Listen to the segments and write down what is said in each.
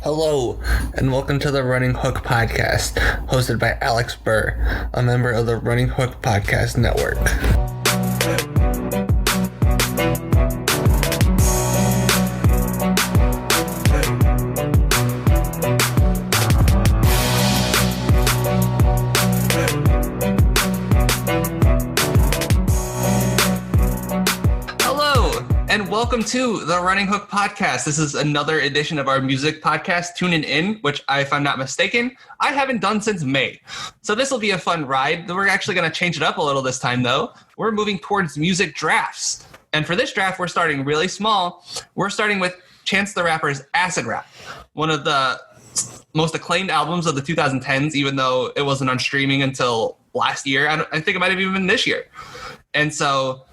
Hello, and welcome to the Running Hook Podcast, hosted by Alex Burr, a member of the Running Hook Podcast Network. Welcome to the Running Hook Podcast. This is another edition of our music podcast, Tunin In, which, if I'm not mistaken, I haven't done since May. So this will be a fun ride. We're actually going to change it up a little this time, though. We're moving towards music drafts. And for this draft, we're starting really small. We're starting with Chance the Rapper's Acid Rap, one of the most acclaimed albums of the 2010s, even though it wasn't on streaming until last year. I think it might have even been this year. And so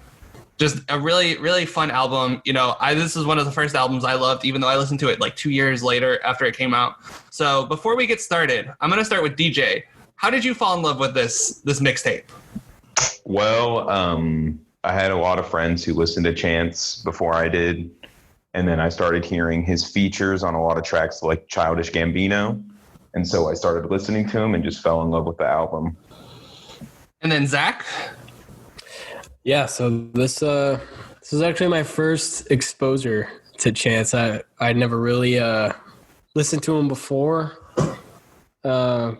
just a really, really fun album. You know, this is one of the first albums I loved, even though I listened to it like 2 years later after it came out. So before we get started, I'm going to start with DJ. How did you fall in love with this mixtape? Well, I had a lot of friends who listened to Chance before I did. And then I started hearing his features on a lot of tracks like Childish Gambino. And so I started listening to him and just fell in love with the album. And then Zach? Yeah, so this is actually my first exposure to Chance. I'd never really listened to him before. It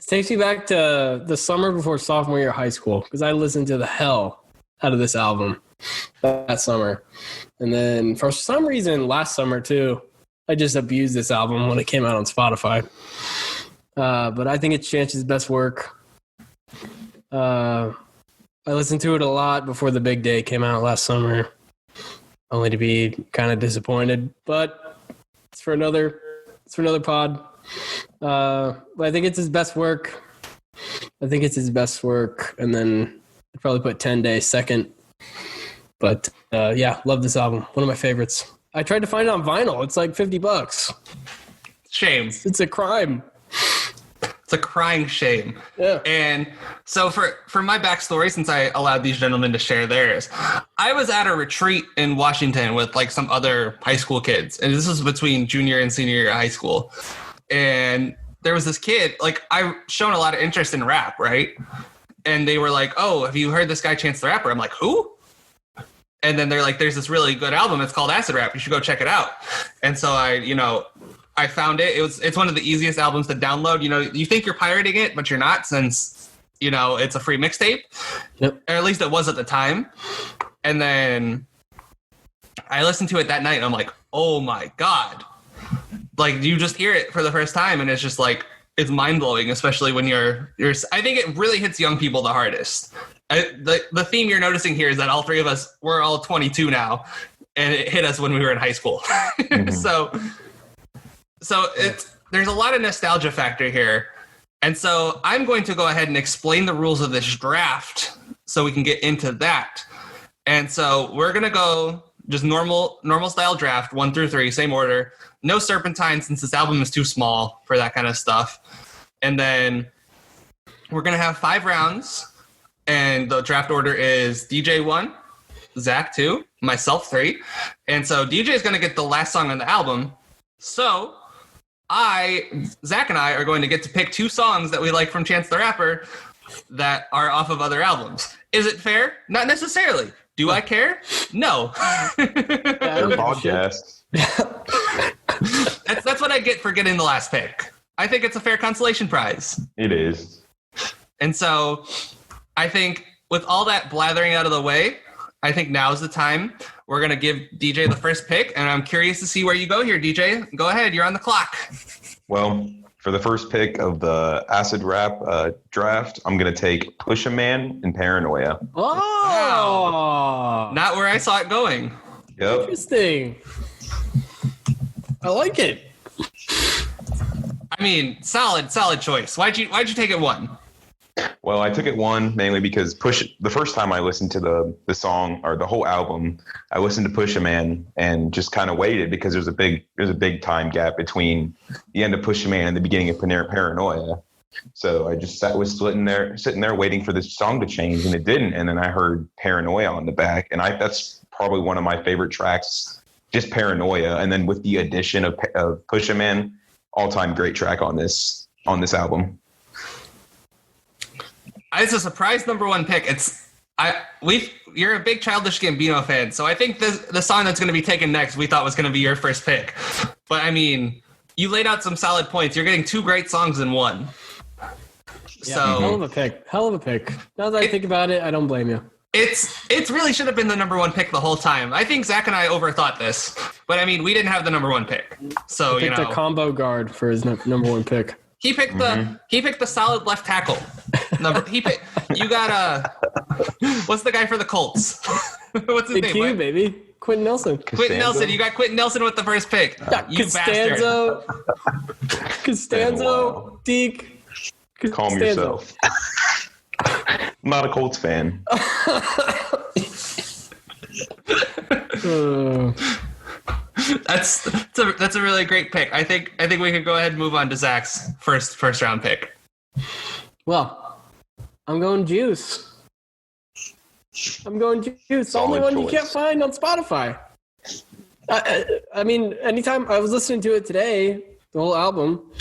takes me back to the summer before sophomore year of high school, because I listened to the hell out of this album that summer. And then for some reason last summer too, I just abused this album when it came out on Spotify. But I think it's Chance's best work. I listened to it a lot before The Big Day came out last summer, only to be kind of disappointed. But it's for another pod. But I think it's his best work. And then I'd probably put 10 Days second. But yeah, love this album. One of my favorites. I tried to find it on vinyl. It's like $50. Shame. It's a crime. It's a crying shame. Yeah. And so for my backstory, since I allowed these gentlemen to share theirs, I was at a retreat in Washington with like some other high school kids. And this was between junior and senior year of high school. And there was this kid, like I've shown a lot of interest in rap, right? And they were like, "Oh, have you heard this guy Chance the Rapper?" I'm like, "Who?" And then they're like, "There's this really good album. It's called Acid Rap. You should go check it out." And so I found it. It's one of the easiest albums to download. You know, you think you're pirating it, but you're not, since, you know, it's a free mixtape. Yep. Or at least it was at the time. And then I listened to it that night and I'm like, oh my God. Like, you just hear it for the first time and it's just like, it's mind blowing, especially when you're I think it really hits young people the hardest. The theme you're noticing here is that all three of us, we're all 22 now, and it hit us when we were in high school. Mm-hmm. So there's a lot of nostalgia factor here. And so I'm going to go ahead and explain the rules of this draft so we can get into that. And so we're going to go just normal style draft, 1 through 3, same order. No serpentine, since this album is too small for that kind of stuff. And then we're going to have 5 rounds. And the draft order is DJ 1, Zach 2, myself 3. And so DJ is going to get the last song on the album. So Zach and I are going to get to pick 2 songs that we like from Chance the Rapper that are off of other albums. Is it fair? Not necessarily. Do I care? No. Podcast. That's what I get for getting the last pick. I think it's a fair consolation prize. It is. And so I think with all that blathering out of the way, I think now's the time. We're going to give DJ the first pick, and I'm curious to see where you go here, DJ. Go ahead. You're on the clock. Well, for the first pick of the Acid Rap draft, I'm going to take Push a Man and Paranoia. Oh! Wow. Not where I saw it going. Yep. Interesting. I like it. I mean, solid choice. Why'd you take it 1? Well, I took it 1 mainly because the first time I listened to the song or the whole album, I listened to Push a Man and just kind of waited because there's a big time gap between the end of Push a Man and the beginning of Paranoia. So I just was sitting there waiting for this song to change, and it didn't. And then I heard Paranoia on the back, and that's probably one of my favorite tracks, just Paranoia. And then with the addition of Pusha Man, all-time great track on this album. It's a surprise number one pick. You're a big Childish Gambino fan, so I think the song that's going to be taken next we thought was going to be your first pick. But I mean, you laid out some solid points. You're getting two great songs in one. Yeah, so hell of a pick. Hell of a pick. Now that I think about it, I don't blame you. It really should have been the number one pick the whole time. I think Zach and I overthought this, but I mean, we didn't have the number one pick. So he picked a combo guard for his number one pick. He picked the solid left tackle. You got what's the guy for the Colts? What's his name? Q, baby. Quentin Nelson. Quentin Nelson. You got Quentin Nelson with the first pick. You Costanzo. Wow. Deak. Calm yourself. I'm not a Colts fan. That's a really great pick. I think we could go ahead and move on to Zach's first round pick. Well, I'm going Juice. The only one you can't find on Spotify. I mean, anytime I was listening to it today, the whole album,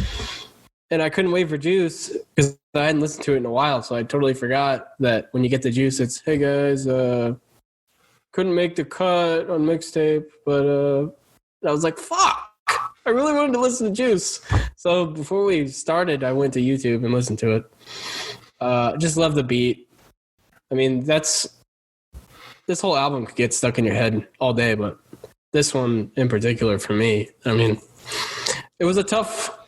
and I couldn't wait for Juice because I hadn't listened to it in a while, so I totally forgot that when you get the Juice, it's, hey guys, couldn't make the cut on mixtape, but I was like, fuck, I really wanted to listen to Juice. So before we started, I went to YouTube and listened to it. Just love the beat. I mean, this whole album could get stuck in your head all day, but this one in particular for me, I mean, it was a tough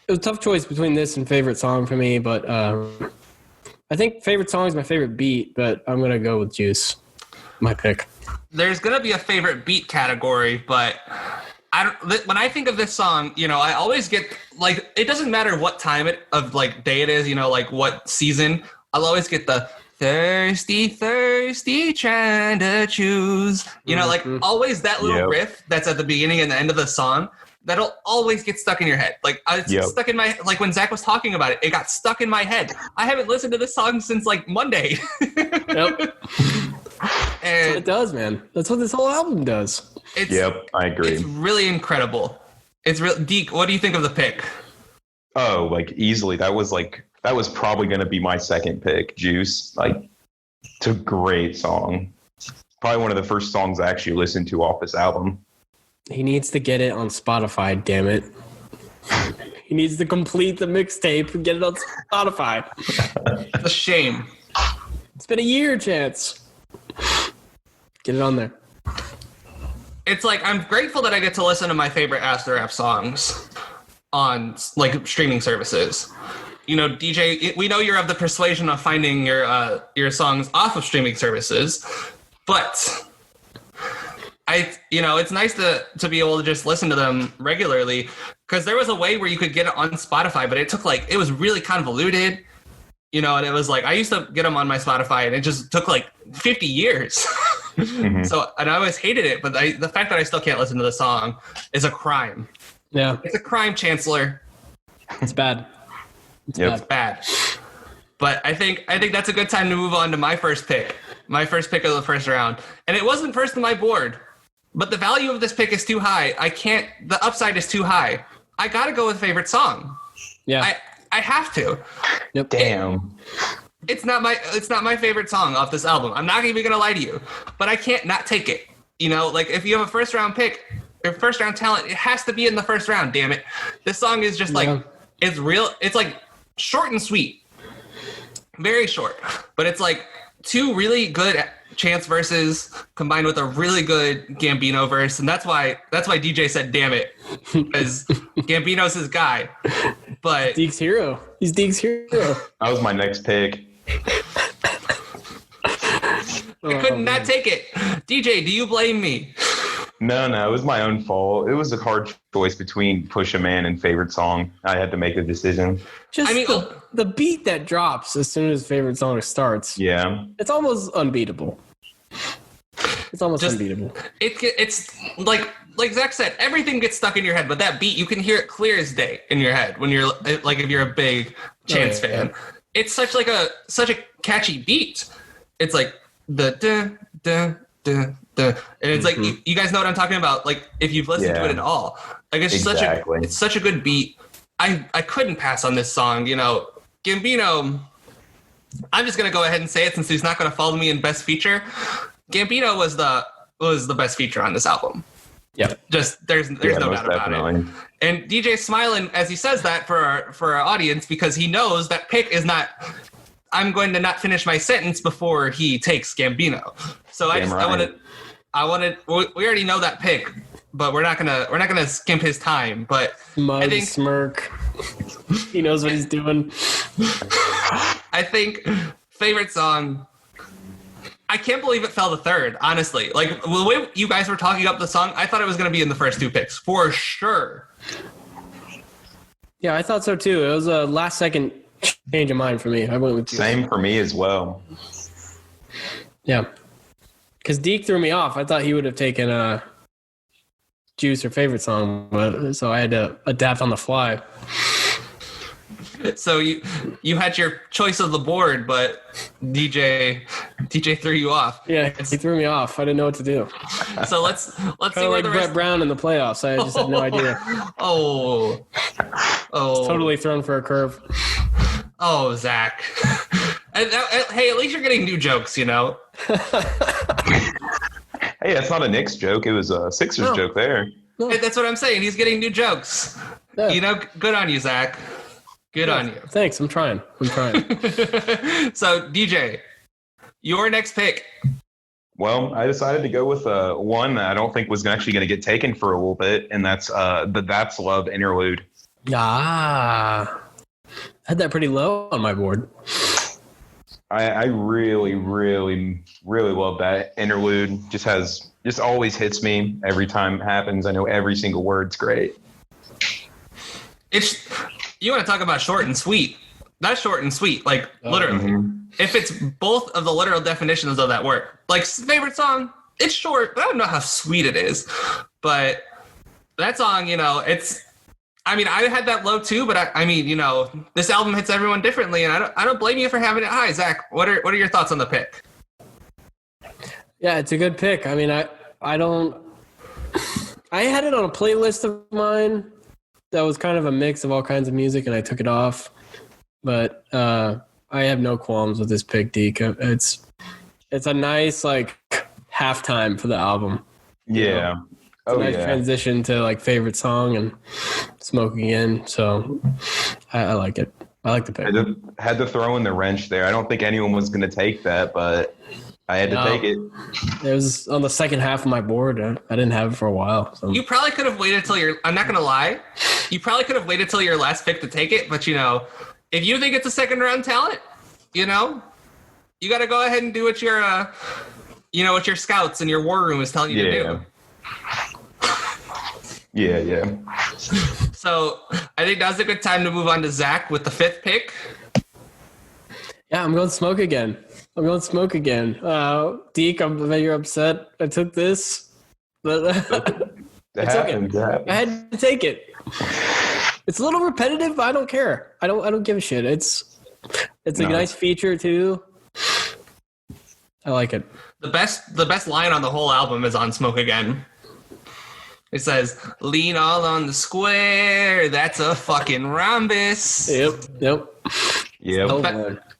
choice between this and favorite song for me, but I think favorite song is my favorite beat, but I'm going to go with Juice, my pick. There's going to be a favorite beat category, but when I think of this song, you know, I always get, like, it doesn't matter what time of day it is, you know, like what season, I'll always get the thirsty trying to choose, you know, like always that little riff that's at the beginning and the end of the song that'll always get stuck in your head. Like it's stuck in my, like when Zach was talking about it, it got stuck in my head. I haven't listened to this song since like Monday. Yep. That's what it does, man. That's what this whole album does. I agree. It's really incredible. It's real. Deak, what do you think of the pick? Oh, like easily. That was probably going to be my second pick, Juice. Like, it's a great song. Probably one of the first songs I actually listened to off this album. He needs to get it on Spotify, damn it. He needs to complete the mixtape and get it on Spotify. It's a shame. It's been a year, Chance. Get it on there. It's like, I'm grateful that I get to listen to my favorite After Rap songs on like streaming services. You know, DJ, we know you're of the persuasion of finding your songs off of streaming services, but it's nice to be able to just listen to them regularly, because there was a way where you could get it on Spotify, but it was really convoluted, you know, and it was like, I used to get them on my Spotify and it just took like 50 years. So, and I always hated it, but the fact that I still can't listen to the song is a crime. Yeah. It's a crime, Chancellor. It's bad. It's bad. But I think that's a good time to move on to my first pick. My first pick of the first round. And it wasn't first on my board, but the value of this pick is too high. The upside is too high. I got to go with favorite song. Yeah. I have to. Yep. Damn. It's not my favorite song off this album. I'm not even going to lie to you, but I can't not take it. You know, like if you have a first round pick or first round talent, it has to be in the first round, damn it. This song is just like, it's real. It's like short and sweet. Very short, but it's like two really good Chance verses combined with a really good Gambino verse, and that's why DJ said "damn it," because Gambino's his guy. But Deak's hero. He's Deak's hero. That was my next pick. I could not take it. DJ, do you blame me? No, it was my own fault. It was a hard choice between Push a Man and favorite song. I had to make a decision. The beat that drops as soon as favorite song starts. Yeah. It's almost unbeatable. It's almost unbeatable. It's like like Zach said, everything gets stuck in your head, but that beat, you can hear it clear as day in your head when you're like, if you're a big Chance fan. It's such a catchy beat. It's like the da da da da, and it's like you guys know what I'm talking about. Like if you've listened to it at all, like it's such a good beat. I couldn't pass on this song. You know, Gambino. I'm just gonna go ahead and say it since he's not gonna follow me in best feature. Gambino was the best feature on this album. Yeah, just there's no doubt about it. And DJ's smiling as he says that for our audience because he knows that pick is not. I'm going to not finish my sentence before he takes Gambino. So I wanted. We already know that pick, but we're not gonna skimp his time. But I think smirk. He knows what he's doing. I think favorite song. I can't believe it fell to third, honestly. Like, the way you guys were talking up the song, I thought it was going to be in the first two picks, for sure. Yeah, I thought so, too. It was a last-second change of mind for me. I went with you. Same for me as well. Yeah. Because Deak threw me off. I thought he would have taken Juice or favorite song, so I had to adapt on the fly. So you had your choice of the board, but DJ threw you off. Yeah, he threw me off. I didn't know what to do. So let's see where like the Brett rest. Brown in the playoffs. I just had no idea. Oh, Totally thrown for a curve. Oh, Zach. Hey, at least you're getting new jokes, you know. Hey, that's not a Knicks joke. It was a Sixers joke there. No. Hey, that's what I'm saying. He's getting new jokes. Yeah. You know, good on you, Zach. Good on you. Thanks. I'm trying. So, DJ, your next pick. Well, I decided to go with one that I don't think was actually going to get taken for a little bit, and that's the That's Love interlude. Ah, I had that pretty low on my board. I really, really, really love that interlude. Just always hits me every time it happens. I know every single word's great. You want to talk about short and sweet. That's short and sweet, like literally. Mm-hmm. If it's both of the literal definitions of that word. Like favorite song, it's short, but I don't know how sweet it is. But that song, you know, I had that low too, but I mean, you know, this album hits everyone differently, and I don't blame you for having it high. Zach, what are your thoughts on the pick? Yeah, it's a good pick. I mean, I had it on a playlist of mine that was kind of a mix of all kinds of music, and I took it off. But I have no qualms with this pick, Deak. It's a nice like halftime for the album. Yeah. It's a nice transition to like favorite song and Smoking In. So I like it. I like the pick. Had to throw in the wrench there. I don't think anyone was going to take that, but I had to take it. It was on the second half of my board. I didn't have it for a while. So. You probably could have waited till I'm not going to lie. You probably could have waited till your last pick to take it. But, you know, if you think it's a second round talent, you know, you got to go ahead and do what what your scouts and your war room is telling you to do. Yeah. So I think now's a good time to move on to Zach with the fifth pick. Yeah, I'm going Smoke again. Deak, I bet you're upset. I took this, but I took it. I had to take it. It's a little repetitive, but I don't care. I don't give a shit. It's a nice feature too. I like it. The best line on the whole album is on Smoke Again. It says, "Lean all on the square. That's a fucking rhombus." Yep.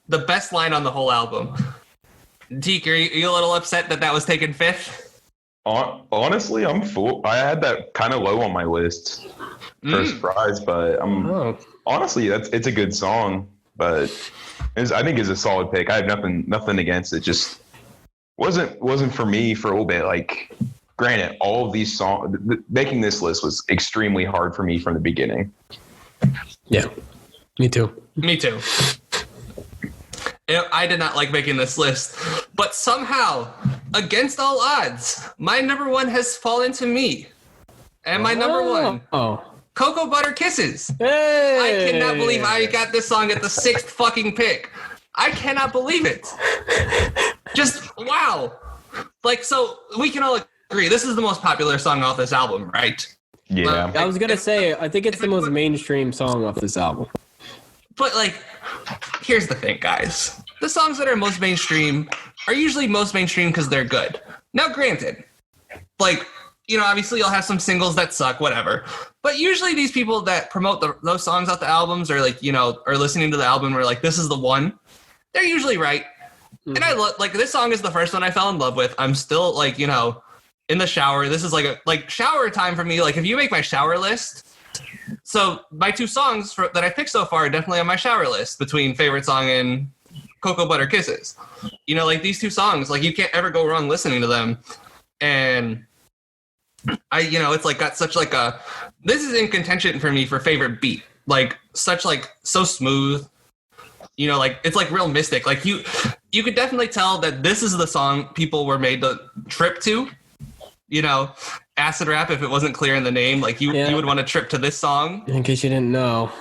The best line on the whole album. Deak, are you a little upset that was taken fifth? Honestly, I'm full. I had that kind of low on my list for surprise, but honestly, it's a good song. But I think it's a solid pick. I have nothing against it. Just wasn't for me for a little bit. Like, granted, all of these songs, making this list was extremely hard for me from the beginning. Yeah, me too. I did not like making this list, but somehow, against all odds, my number one has fallen to me. And my number one, Cocoa Butter Kisses. Hey! I cannot believe I got this song at the sixth fucking pick. I cannot believe it. Just, wow. Like, so we can all agree. This is the most popular song off this album, right? Yeah. I was gonna say, I think it's the most mainstream song off this album. But like, here's the thing, guys. The songs that are most mainstream are usually most mainstream because they're good. Now, granted, like, you know, obviously you'll have some singles that suck, whatever. But usually these people that promote those songs off the albums or like, you know, are listening to the album or like, this is the one, they're usually right. Mm-hmm. And I like this song is the first one I fell in love with. I'm still like, you know, in the shower. This is like shower time for me. Like if you make my shower list, so my two songs that I picked so far are definitely on my shower list between Favorite Song and Cocoa Butter Kisses. You know, like these two songs, like you can't ever go wrong listening to them. And you know, it's like got such like this is in contention for me for favorite beat. Like such like so smooth. You know, like it's like real mystic. Like you could definitely tell that this is the song people were made to trip to. You know, acid rap, if it wasn't clear in the name, like you would want to trip to this song. In case you didn't know.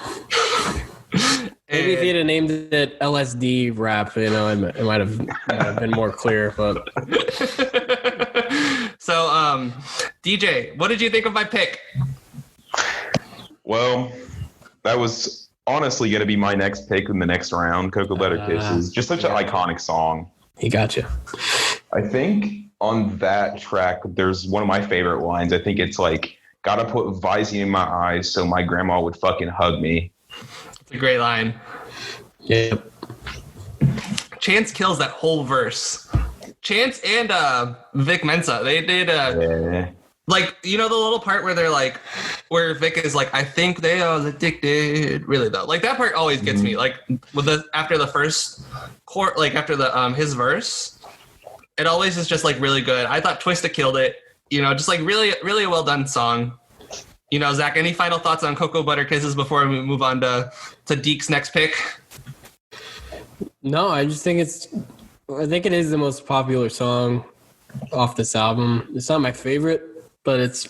Maybe if you'd have named it LSD rap, you know, it might have been more clear. But so, DJ, what did you think of my pick? Well, that was honestly going to be my next pick in the next round. Cocoa Butter Kisses, just such an iconic song. He got you. I think on that track, there's one of my favorite lines. I think it's like, gotta put Visine in my eyes so my grandma would fucking hug me. It's a great line. Yep. Chance kills that whole verse. Chance and Vic Mensa, they did like, you know, the little part where they're like, where Vic is like, I think they are addicted. Really though, like that part always gets me. Like with after the first chord, like after the his verse. It always is just like really good. I thought Twista killed it. You know, just like really, really a well done song. You know, Zach, any final thoughts on Cocoa Butter Kisses before we move on to Deak's next pick? No, I just think I think it is the most popular song off this album. It's not my favorite, but it's,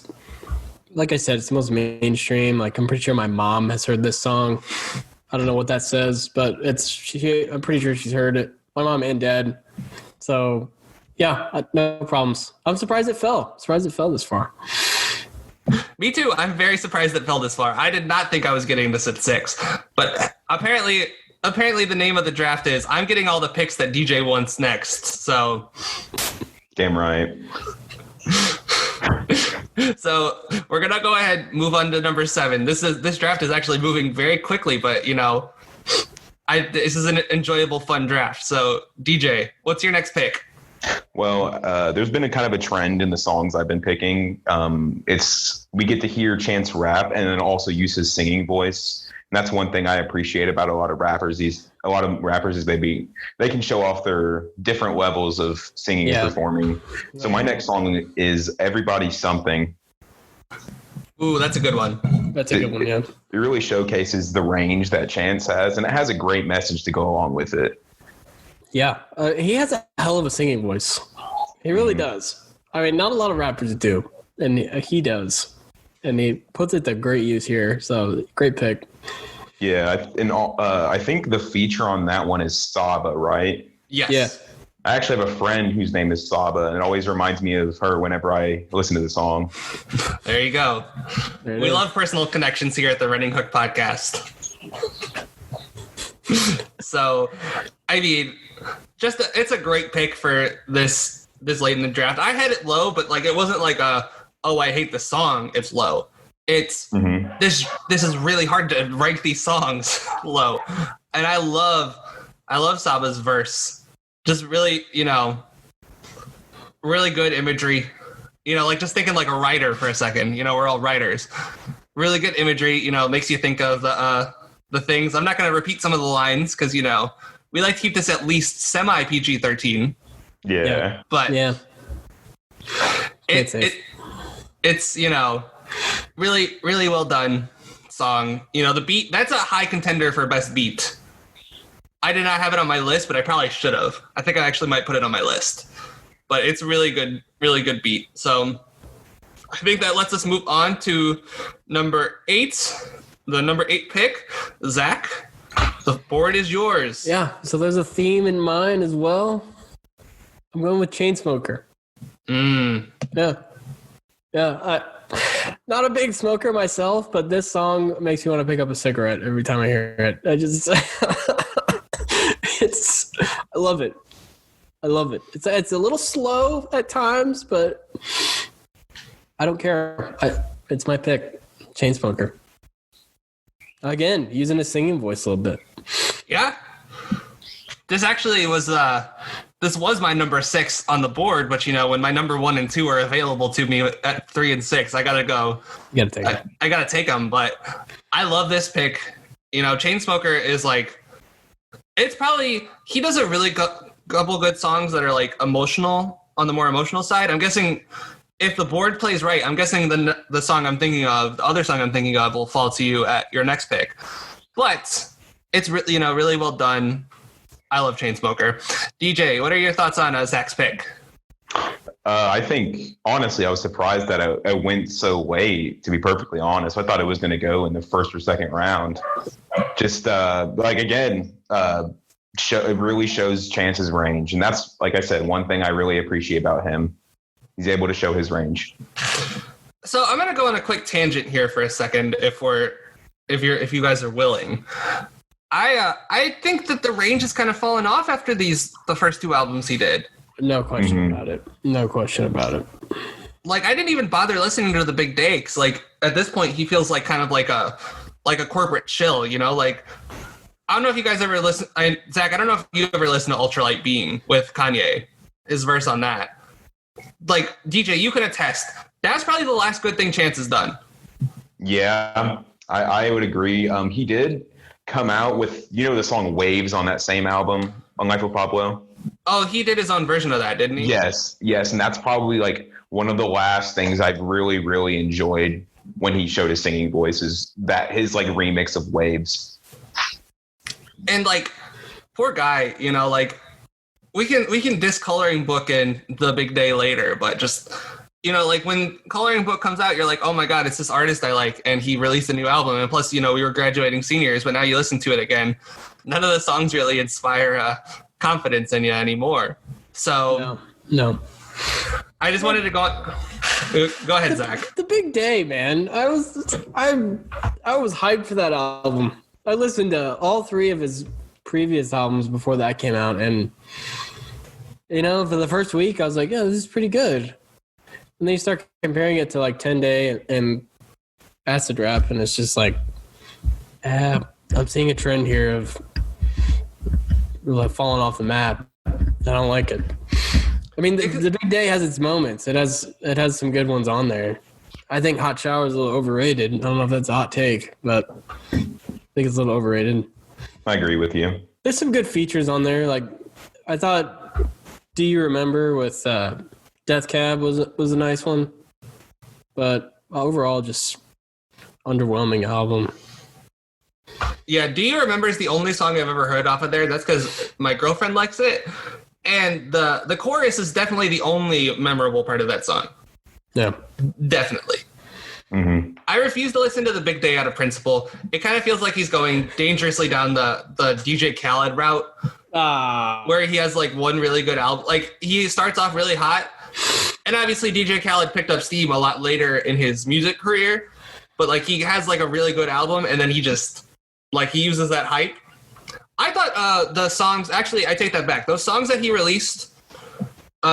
like I said, it's the most mainstream. Like I'm pretty sure my mom has heard this song. I don't know what that says, but I'm pretty sure she's heard it. My mom and dad. So yeah, no problems. I'm surprised it fell. This far. Me too. I'm very surprised it fell this far. I did not think I was getting this at 6, but apparently the name of the draft is I'm getting all the picks that DJ wants next. So damn right. So we're gonna go ahead, move on to number 7. This draft is actually moving very quickly, but you know, this is an enjoyable, fun draft. So DJ, what's your next pick? Well, there's been a kind of a trend in the songs I've been picking. We get to hear Chance rap and then also use his singing voice. And that's one thing I appreciate about a lot of rappers. Is they can show off their different levels of singing and performing. So my next song is Everybody's Something. Ooh, that's a good one. That's a good one, yeah. It really showcases the range that Chance has, and it has a great message to go along with it. Yeah, he has a hell of a singing voice. He really does. I mean, not a lot of rappers do, and he does. And he puts it to great use here, so great pick. Yeah, and I think the feature on that one is Saba, right? Yes. Yeah. I actually have a friend whose name is Saba, and it always reminds me of her whenever I listen to the song. There you go. We love personal connections here at the Running Hook podcast. So, I mean, it's a great pick for this late in the draft. I had it low, but like it wasn't like I hate the song. It's low. It's this is really hard to rank these songs low, and I love Saba's verse. Just really, you know, really good imagery. You know, like just thinking like a writer for a second. You know, we're all writers. Really good imagery. You know, makes you think of the things. I'm not going to repeat some of the lines because, you know, we like to keep this at least semi PG-13. Yeah. But yeah, it's, you know, really, really well done song. You know, the beat, that's a high contender for best beat. I did not have it on my list, but I probably should have. I think I actually might put it on my list. But it's really good beat. So I think that lets us move on to number 8. The number 8 pick, Zach. The board is yours. Yeah, so there's a theme in mine as well. I'm going with Chainsmoker. Yeah. Not a big smoker myself, but this song makes me want to pick up a cigarette every time I hear it. I love it. I love it. It's a little slow at times, but I don't care. It's my pick. Chainsmoker. Again, using a singing voice a little bit. Yeah. This actually was this was my number 6 on the board, but when my number 1 and 2 are available to me at 3 and 6, I gotta go. You gotta take it. I gotta take them, but I love this pick. Chainsmoker is it's probably, he does a really couple good songs that are emotional, on the more emotional side. I'm guessing if the board plays right, I'm guessing the song I'm thinking of, the other song I'm thinking of, will fall to you at your next pick. But it's really, really well done. I love Chainsmoker. DJ, what are your thoughts on Zach's pick? I think, honestly, I was surprised that I went so late, to be perfectly honest. I thought it was going to go in the first or second round. Just, it really shows Chance's range. And that's, like I said, one thing I really appreciate about him. He's able to show his range. So I'm going to go on a quick tangent here for a second, if you guys are willing. I think that the range has kind of fallen off after the first 2 albums he did. No question about it. No question about it. I didn't even bother listening to the Big Day, 'cause at this point he feels like kind of like a corporate chill, I don't know if you guys ever listen. Zach, I don't know if you ever listen to Ultralight Beam with Kanye, his verse on that. DJ, you can attest. That's probably the last good thing Chance has done. Yeah, I would agree. He did come out with, the song Waves on that same album, on Life of Pablo. Oh, he did his own version of that, didn't he? Yes. And that's probably one of the last things I've really, really enjoyed when he showed his singing voice, is that his remix of Waves. And poor guy, we can diss Coloring Book and the Big Day later, but just when Coloring Book comes out, you're like, oh my God, it's this artist I like, and he released a new album, and plus we were graduating seniors, but now you listen to it again, none of the songs really inspire confidence in you anymore. So no. I just wanted to go ahead, Zach. The Big Day, man. I was hyped for that album. I listened to all 3 of his previous albums before that came out, and for the first week I was like, yeah, this is pretty good. And then you start comparing it to 10 Day and Acid Rap, and it's just I'm seeing a trend here of falling off the map. I don't like it. I mean, the Big Day has its moments. It has some good ones on there. I think Hot Shower is a little overrated. I don't know if that's a hot take, but I think it's a little overrated. I agree with you. There's some good features on there. I thought Do You Remember with Death Cab was a nice one. But overall, just underwhelming album. Yeah, Do You Remember is the only song I've ever heard off of there. That's because my girlfriend likes it. And the chorus is definitely the only memorable part of that song. Yeah. Definitely. Mm-hmm. I refuse to listen to the Big Day out of principle. It kind of feels like he's going dangerously down the DJ Khaled route. Where he has one really good album. He starts off really hot. And obviously DJ Khaled picked up steam a lot later in his music career. But he has a really good album, and then he just he uses that hype. I thought the songs, actually, I take that back. Those songs that he released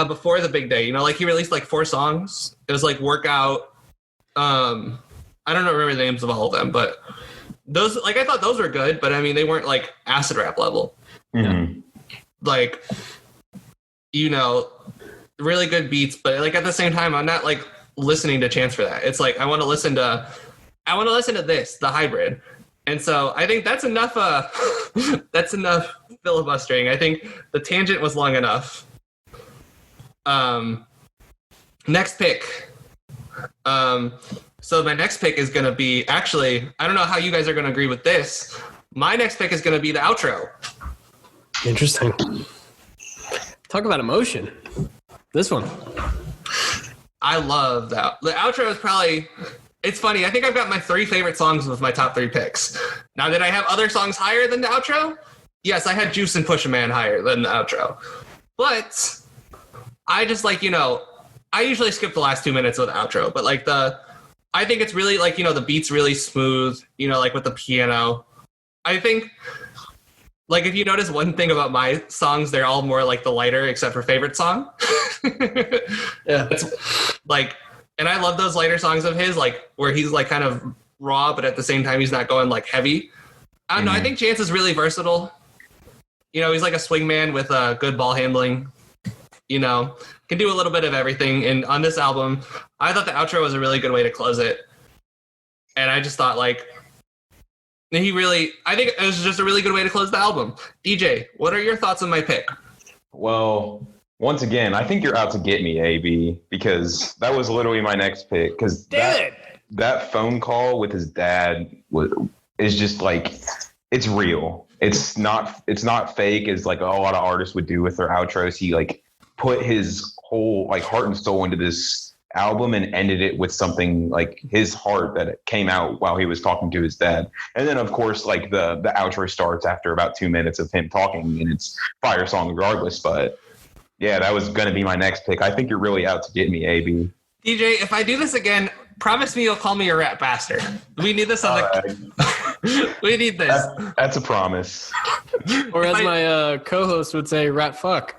before the Big Day, he released 4 songs. It was Workout. I don't remember the names of all of them, but those, I thought those were good, but I mean, they weren't acid rap level. Mm-hmm. Really good beats, but at the same time, I'm not listening to Chance for that. It's I want to listen to this, the hybrid. And so I think that's enough. That's enough filibustering. I think the tangent was long enough. Next pick. So my next pick is going to be, actually, I don't know how you guys are going to agree with this. My next pick is going to be the outro. Interesting. Talk about emotion. This one. I love that. The outro is probably, it's funny. I think I've got my 3 favorite songs with my top 3 picks. Now, did I have other songs higher than the outro? Yes, I had Juice and Push a Man higher than the outro. But I just I usually skip the last 2 minutes of the outro, but like I think it's really like, the beat's really smooth, like with the piano. I think like if you notice one thing about my songs, they're all more like the lighter, except for favorite song. Yeah. It's like, and I love those lighter songs of his, like where he's like kind of raw, but at the same time, he's not going like heavy. I don't know. I think Chance is really versatile. He's like a swingman with good ball handling. Can do a little bit of everything. And on this album, I thought the outro was a really good way to close it. And I just thought I think it was just a really good way to close the album. DJ, what are your thoughts on my pick? Well, once again, I think you're out to get me, AB, because that was literally my next pick. Because that phone call with his dad is just like, it's real. It's not fake as like a lot of artists would do with their outros. He like put his whole like heart and soul into this album and ended it with something like his heart that came out while he was talking to his dad. And then of course like the outro starts after about 2 minutes of him talking, and it's fire song regardless. But yeah, that was going to be my next pick. I think you're really out to get me, AB. DJ, if I do this again, promise me you'll call me a rat bastard. We need this on the... We need this. That's a promise. Or as my co-host would say, rat fuck.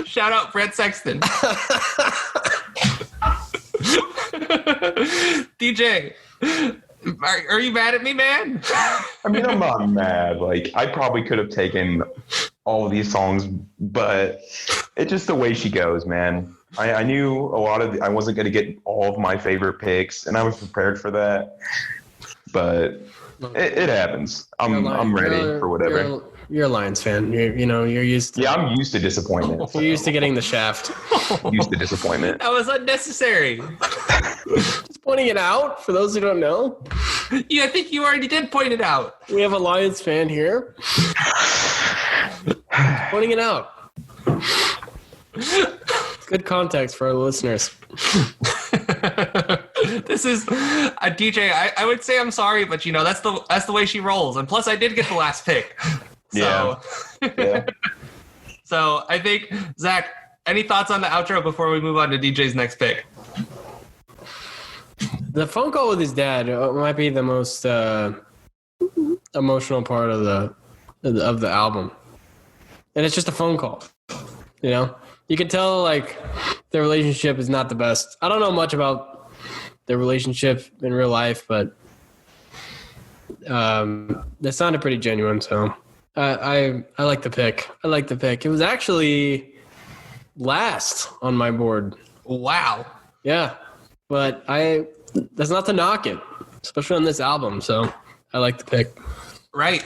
Shout out Brett Sexton. DJ, are you mad at me, man? I mean, I'm not mad. Like, I probably could have taken all of these songs, but it's just the way she goes, man. I knew I wasn't going to get all of my favorite picks, and I was prepared for that. But it happens. I'm ready for whatever. You're a Lions fan. You're used to. Yeah, I'm used to disappointment. You're used to getting the shaft. Used to disappointment. That was unnecessary. Just pointing it out for those who don't know. Yeah, I think you already did point it out. We have a Lions fan here. Pointing it out. Good context for our listeners. This is a DJ. I would say I'm sorry, but that's the way she rolls. And plus, I did get the last pick. So, yeah. So I think, Zach, any thoughts on the outro before we move on to DJ's next pick? The phone call with his dad might be the most emotional part of the album, and it's just a phone call. You can tell like their relationship is not the best. I don't know much about their relationship in real life, but that sounded pretty genuine. So I like the pick. It was actually last on my board. Wow. Yeah, but that's not to knock it, especially on this album. So I like the pick. Right.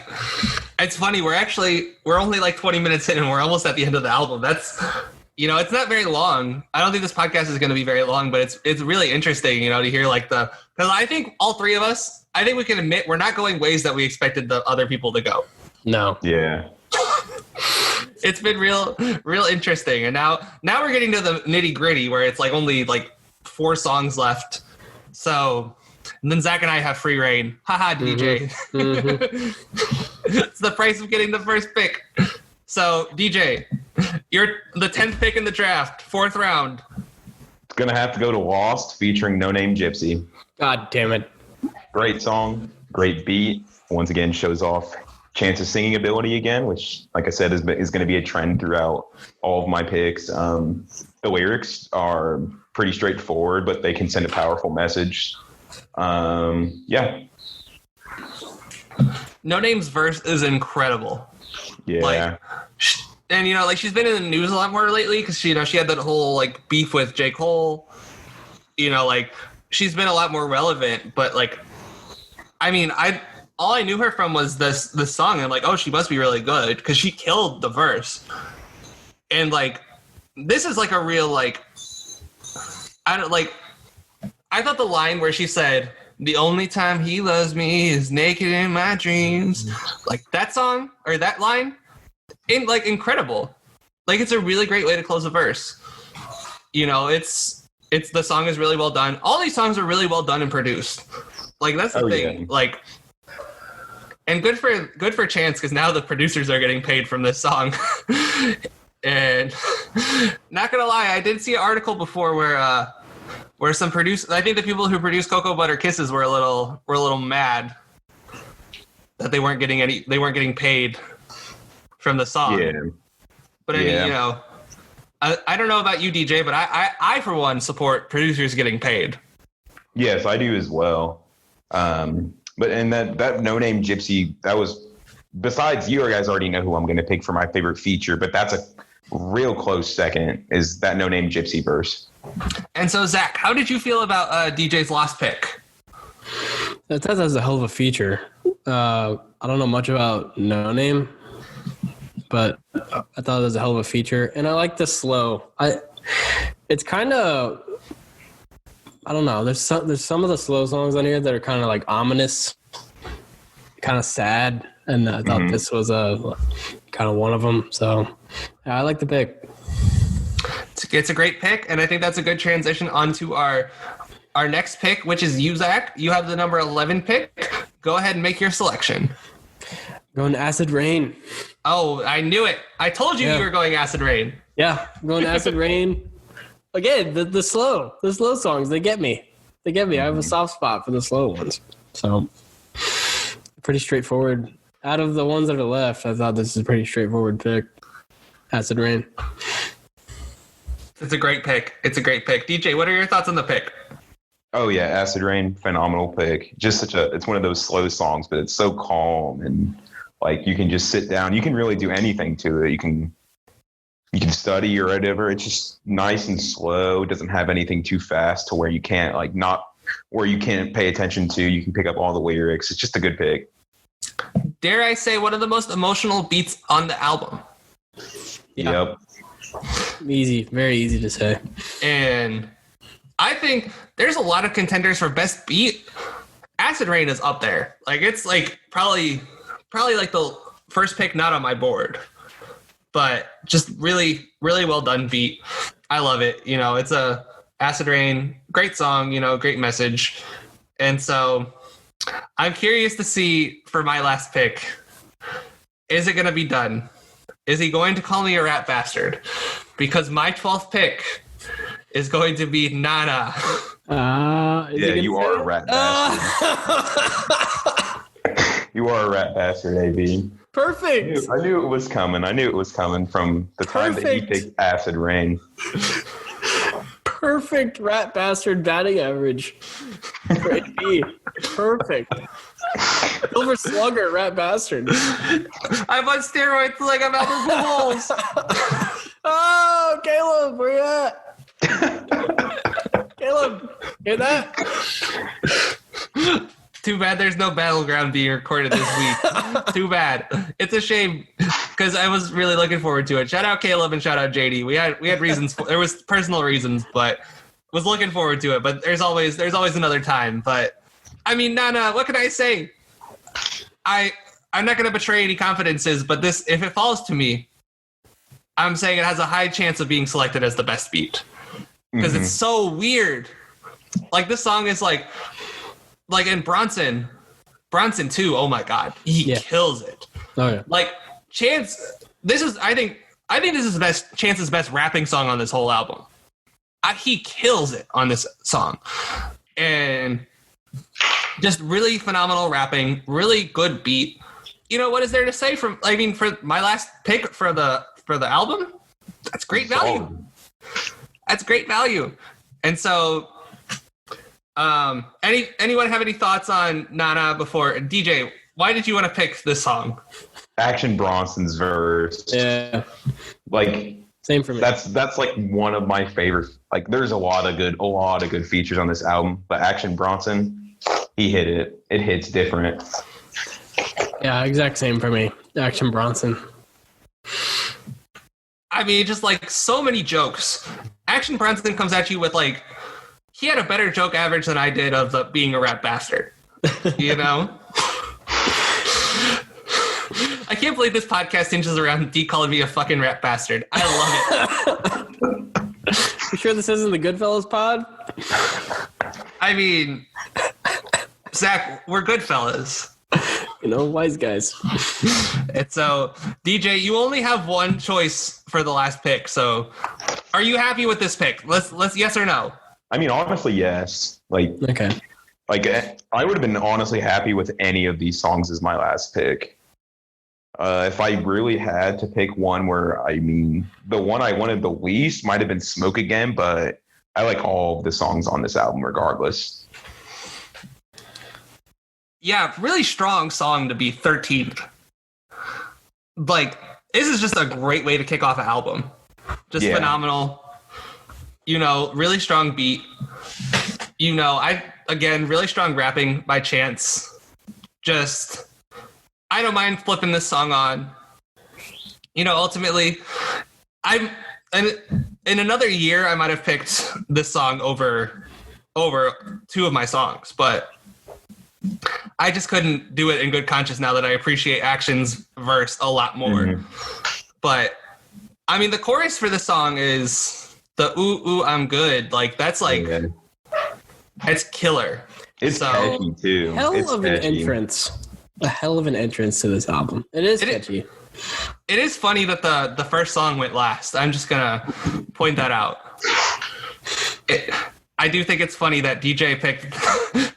It's funny. We're only like 20 minutes in and we're almost at the end of the album. That's, it's not very long. I don't think this podcast is going to be very long, but it's really interesting, to hear like because I think all three of us, I think we can admit we're not going ways that we expected the other people to go. No. Yeah. It's been real interesting. And now we're getting to the nitty gritty where it's like only like 4 songs left. So, and then Zach and I have free reign. Haha, DJ. Mm-hmm. It's the price of getting the first pick. So, DJ, you're the 10th pick in the draft, 4th round. It's going to have to go to Lost featuring No Name Gypsy. God damn it. Great song, great beat. Once again, shows off Chance's singing ability again, which, like I said, is going to be a trend throughout all of my picks. The lyrics are pretty straightforward, but they can send a powerful message. Yeah. No Name's verse is incredible. Yeah. And, she's been in the news a lot more lately because, she had that whole, like, beef with J. Cole. She's been a lot more relevant. But, like, I mean, all I knew her from was this song. I'm like, oh, she must be really good because she killed the verse. And, like, this is, like, a real, like, I thought the line where she said, the only time he loves me is naked in my dreams. Like, that song, or that line, incredible. Like, it's a really great way to close a verse. It's the song is really well done. All these songs are really well done and produced. Like, that's the thing. Yeah. Like, and good for Chance, because now the producers are getting paid from this song. And not gonna lie, I did see an article before where some producers, I think the people who produced Cocoa Butter Kisses were a little mad that they weren't getting paid from the song. Yeah. But I mean, I don't know about you, DJ, but I for one support producers getting paid. Yes, I do as well. But that No Name Gypsy, that was, besides you guys already know who I'm going to pick for my favorite feature, but that's a real close second, is that No Name Gypsy verse. And so, Zach, how did you feel about DJ's last pick? I thought that was a hell of a feature. I don't know much about No Name, but I thought it was a hell of a feature. And I like the slow. It's kind of, I don't know. There's some of the slow songs on here that are kind of like ominous, kind of sad. And I thought this was a kind of one of them. So yeah, I like the pick. It's a great pick, and I think that's a good transition onto our next pick, which is you, Zach. You have the number 11 pick. Go ahead and make your selection. Going to Acid Rain. Oh, I knew it. I told you you were going Acid Rain. Yeah, I'm going to Acid Rain. Again, the slow songs, they get me. I have a soft spot for the slow ones. So pretty straightforward. Out of the ones that are left, I thought this is a pretty straightforward pick. Acid Rain. It's a great pick. DJ, what are your thoughts on the pick? Oh yeah, Acid Rain, phenomenal pick. Just it's one of those slow songs, but it's so calm and like you can just sit down. You can really do anything to it. You can study or whatever. It's just nice and slow. It doesn't have anything too fast to where you can't pay attention to. You can pick up all the lyrics. It's just a good pick. Dare I say one of the most emotional beats on the album? Yeah. Yep. Easy, very easy to say. And I think there's a lot of contenders for best beat. Acid Rain is up there. Like it's like probably like the first pick not on my board. But just really, really well done beat. I love it. It's a Acid Rain, great song, great message. And so I'm curious to see for my last pick, is it going to be done? Is he going to call me a rat bastard? Because my 12th pick is going to be Nana. Yeah, you are a rat bastard. You are a rat bastard, AB. Perfect. I knew it was coming. From the time that he picked Acid Rain. Perfect rat bastard batting average for AB. Perfect. Silver Slugger, rat bastard. I'm on steroids like I'm Albert Pujols. Oh, Caleb, where you at? Caleb, hear that? Too bad there's no Battleground being recorded this week. Too bad. It's a shame because I was really looking forward to it. Shout out Caleb and shout out JD. We had reasons. There was personal reasons, but was looking forward to it. But there's always another time. But I mean, Nana, what can I say? I'm not going to betray any confidences, but this, if it falls to me, I'm saying it has a high chance of being selected as the best beat because it's so weird. Like this song is like in Bronson too. Oh my God, he kills it. Oh yeah. Like Chance, I think this is Chance's best rapping song on this whole album. He kills it on this song, and just really phenomenal rapping, really good beat. What is there to say for my last pick for the album? That's great value. That's great value. And so, anyone have any thoughts on Nana before DJ? Why did you want to pick this song? Action Bronson's verse. Yeah. Like same for me. That's like one of my favorite. Like there's a lot of good features on this album, but Action Bronson, he hit it. It hits different. Yeah, exact same for me. Action Bronson. I mean, just like so many jokes. Action Bronson comes at you with he had a better joke average than I did of being a rat bastard. I can't believe this podcast hinges around Deak calling me a fucking rat bastard. I love it. You sure this isn't the Goodfellas pod? I mean, Zach, we're Goodfellas. Wise guys. And so, DJ, you only have one choice for the last pick. So, are you happy with this pick? Let's yes or no. I mean, honestly, yes. Okay. I would have been honestly happy with any of these songs as my last pick. If I really had to pick one the one I wanted the least might have been Smoke Again, but I like all of the songs on this album regardless. Yeah, really strong song to be 13th. This is just a great way to kick off an album. Just phenomenal. Really strong beat. Really strong rapping by Chance. Just, I don't mind flipping this song on. Ultimately, in another year, I might have picked this song over two of my songs, but I just couldn't do it in good conscience now that I appreciate Action's verse a lot more. Mm-hmm. But, I mean, the chorus for this song is the ooh, ooh, I'm good. It's killer. It's catchy, too. A hell of an entrance to this album. It is catchy. It is funny that the first song went last. I'm just going to point that out. I do think it's funny that DJ picked...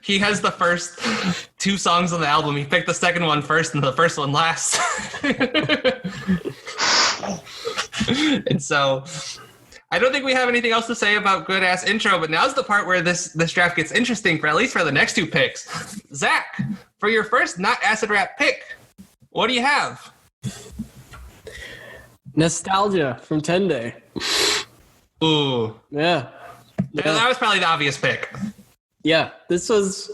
he has the first two songs on the album. He picked the second one first and the first one last. And so... I don't think we have anything else to say about good ass intro, but now's the part where this draft gets interesting at least for the next two picks. Zach, for your first not acid rap pick, what do you have? Nostalgia from 10 Day. Ooh. Yeah. That was probably the obvious pick. Yeah, this was,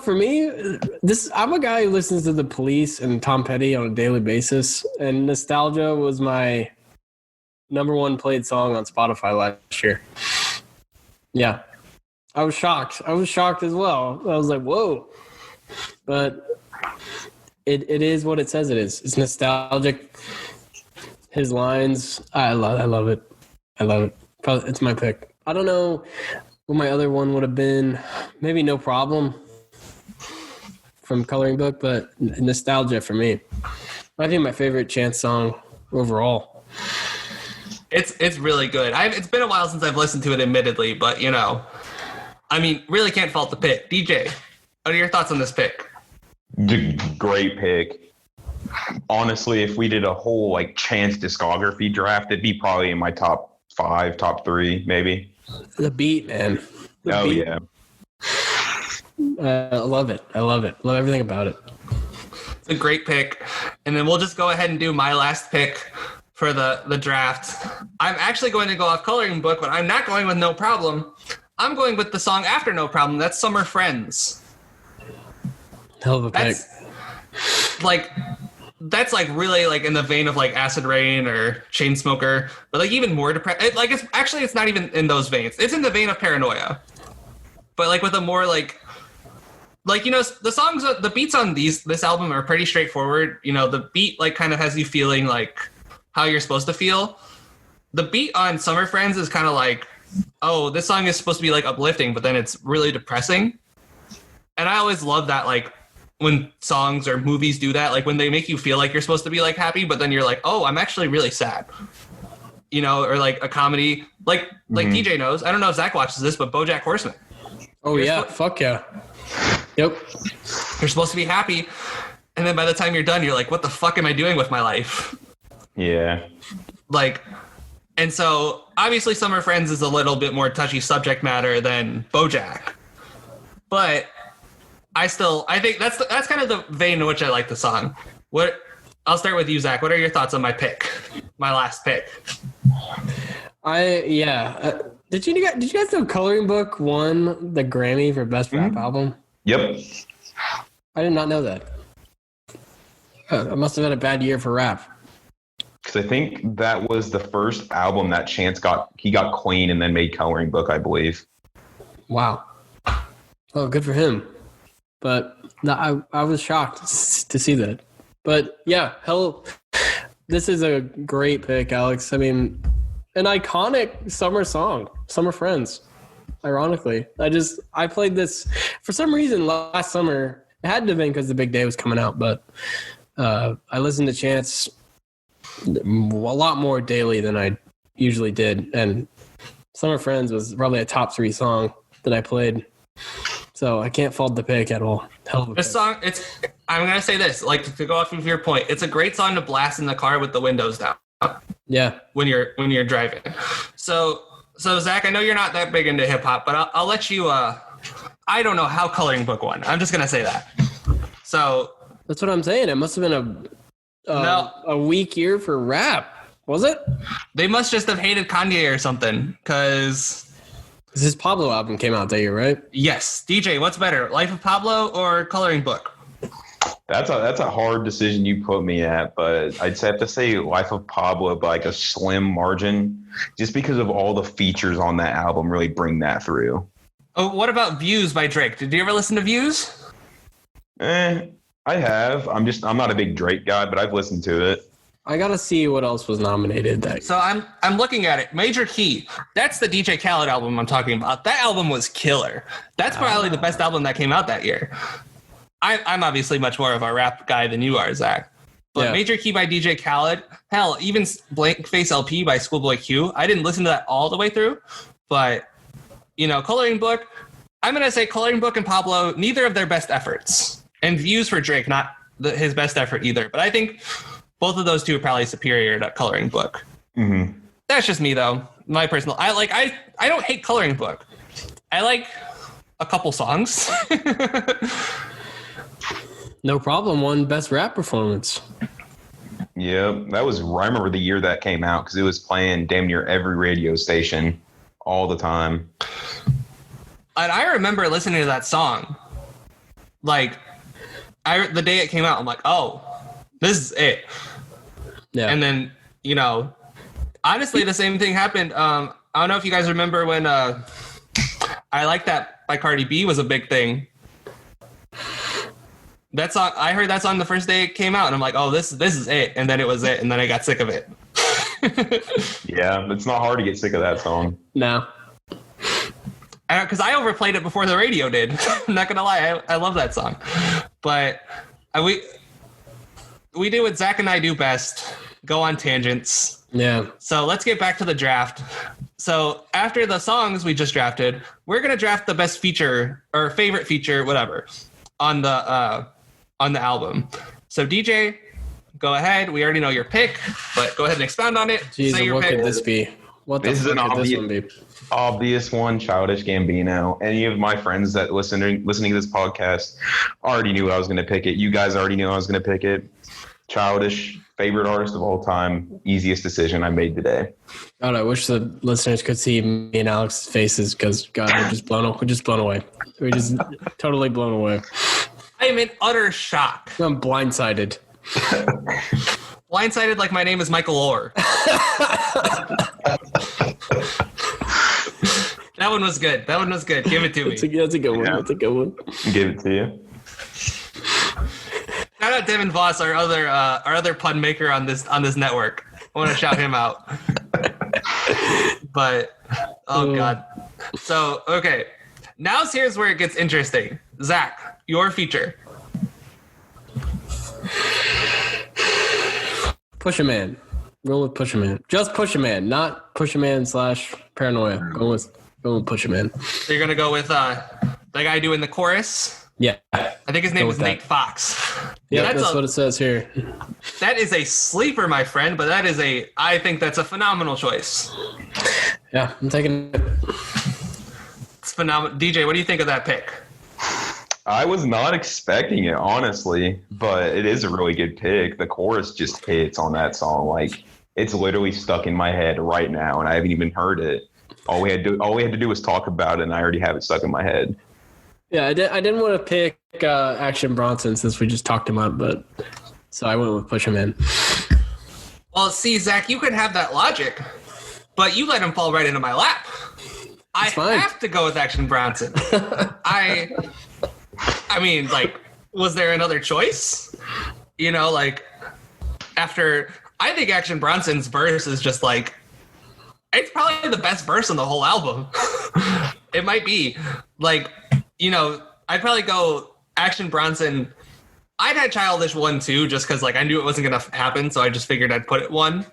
for me, I'm a guy who listens to The Police and Tom Petty on a daily basis, and Nostalgia was my number one played song on Spotify last year. Yeah, I was shocked. I was shocked as well. I was like, whoa. But it is what it says it is. It's nostalgic. His lines, I love it. I love it. Probably, it's my pick. I don't know what my other one would have been. Maybe No Problem from Coloring Book, but Nostalgia for me. I think my favorite Chance song overall. It's really good. It's been a while since I've listened to it, admittedly, but really can't fault the pick. DJ, what are your thoughts on this pick? Great pick. Honestly, if we did a whole Chance discography draft, it'd be probably in my top 5, top 3, maybe. The beat, man. Yeah. I love it. Love everything about it. It's a great pick. And then we'll just go ahead and do my last pick for the draft. I'm actually going to go off Coloring Book, but I'm not going with No Problem. I'm going with the song after No Problem. That's Summer Friends. Hell of a pick. That's really in the vein of Acid Rain or Chainsmoker, but even more depressed. It's not even in those veins. It's in the vein of Paranoia, but with a more the songs, the beats on this album are pretty straightforward. The beat kind of has you feeling how you're supposed to feel. The beat on Summer Friends is kind of oh, this song is supposed to be uplifting, but then it's really depressing. And I always love that when songs or movies do that, when they make you feel you're supposed to be happy, but then you're oh, I'm actually really sad. Or a comedy DJ knows. I don't know if Zach watches this, but BoJack Horseman. Oh, fuck yeah. Yep. You're supposed to be happy, and then by the time you're done, you're what the fuck am I doing with my life? Yeah. And so obviously Summer Friends is a little bit more touchy subject matter than BoJack, but I think that's kind of the vein in which I like the song. I'll start with you, Zach. What are your thoughts on my pick? My last pick. Did you guys know Coloring Book won the Grammy for Best Rap Album? Yep. I did not know that. I must have had a bad year for rap. Because I think that was the first album that Chance got clean and then made Coloring Book, I believe. Wow. Oh, good for him. But no, I was shocked to see that. But yeah, this is a great pick, Alex. I mean, an iconic summer song, Summer Friends. Ironically, I played this for some reason last summer. It had to have been because the big day was coming out, but I listened to Chance a lot more daily than I usually did, and Summer Friends was probably a top 3 song that I played. So I can't fault the pick at all. Hell of a This pick. song, I'm gonna say this, like to go off of your point, it's a great song to blast in the car with the windows down. Yeah. When you're driving. So Zach, I know you're not that big into hip hop, but I'll let you. I don't know how Coloring Book won. I'm just gonna say that. So That's what I'm saying. It must have been a weak year for rap. Was it? They must just have hated Kanye or something, because His Pablo album came out that year, right? yes. DJ, what's better, Life of Pablo or Coloring Book? That's a hard decision you put me at, but I'd have to say Life of Pablo by like a slim margin, just because of all the features on that album really bring that through. Oh, what about Views by Drake? Did you ever listen to Views? I have. I'm not a big Drake guy, but I've listened to it. I gotta see what else was nominated that year. So I'm looking at it. Major Key. That's the DJ Khaled album I'm talking about. That album was killer. That's probably the best album that came out that year. I'm obviously much more of a rap guy than you are, Zach. But Yeah. Major Key by DJ Khaled, hell, even Blank Face LP by Schoolboy Q. I didn't listen to that all the way through, but Coloring Book. I'm gonna say Coloring Book and Pablo, neither of their best efforts, and Views for Drake, not his best effort either. But I think both of those two are probably superior to Coloring Book. Mm-hmm. That's just me though. My personal. I don't hate Coloring Book. I like a couple songs. No Problem won Best Rap Performance. Yeah, I remember the year that came out because it was playing damn near every radio station all the time. And I remember listening to that song. Like, the day it came out, I'm like, oh, this is it. Yeah. And then, honestly, the same thing happened. I don't know if you guys remember when I Like That by Cardi B was a big thing. That song, I heard that song the first day it came out, and I'm like, oh, this is it. And then it was it, and then I got sick of it. Yeah, it's not hard to get sick of that song. No. Because I overplayed it before the radio did. I'm not gonna lie, I love that song. But we do what Zach and I do best: go on tangents. Yeah. So let's get back to the draft. So after the songs we just drafted, we're gonna draft the best feature or favorite feature, whatever, on the album. So DJ, go ahead. We already know your pick, but go ahead and expound on it. Jeez, Say your what pick. could this be? What the This is fuck an could this one be? obvious one, Childish Gambino. Any of my friends that listening to this podcast already knew I was going to pick it. You guys already knew I was going to pick it. Childish, favorite artist of all time. Easiest decision I made today. God, I wish the listeners could see me and Alex's faces because God, we're just blown away. We're just totally blown away. I am in utter shock. I'm blindsided. Blindsided like my name is Michael Orr. That one was good. Give it to me. That's a good one. Yeah. That's a good one. Give it to you. Shout out Devin Voss, our other pun maker on this network. I want to shout him out. But God. So okay, here's where it gets interesting. Zach, your feature. Push a Man. Roll with Push a Man. Just Push a Man, not Push a Man / Paranoia. Go with Push a Man. So you're gonna go with the guy doing the chorus. Yeah. I think his name was Nate Fox. Yeah, that's what it says here. That is a sleeper, my friend, but I think that's a phenomenal choice. Yeah, I'm taking it. It's phenomenal. DJ, what do you think of that pick? I was not expecting it, honestly, but it is a really good pick. The chorus just hits on that song. Like, it's literally stuck in my head right now, and I haven't even heard it. All we had to do was talk about it, and I already have it stuck in my head. Yeah, I didn't want to pick Action Bronson since we just talked him up, but so I went with Push Him In. Well, see, Zach, you can have that logic, but you let him fall right into my lap. I have to go with Action Bronson. I mean, like, was there another choice? After I think Action Bronson's verse is just like, it's probably the best verse on the whole album. It might be. Like, I'd probably go Action Bronson, I'd had Childish 1 too, just because like I knew it wasn't gonna happen, so I just figured I'd put it 1.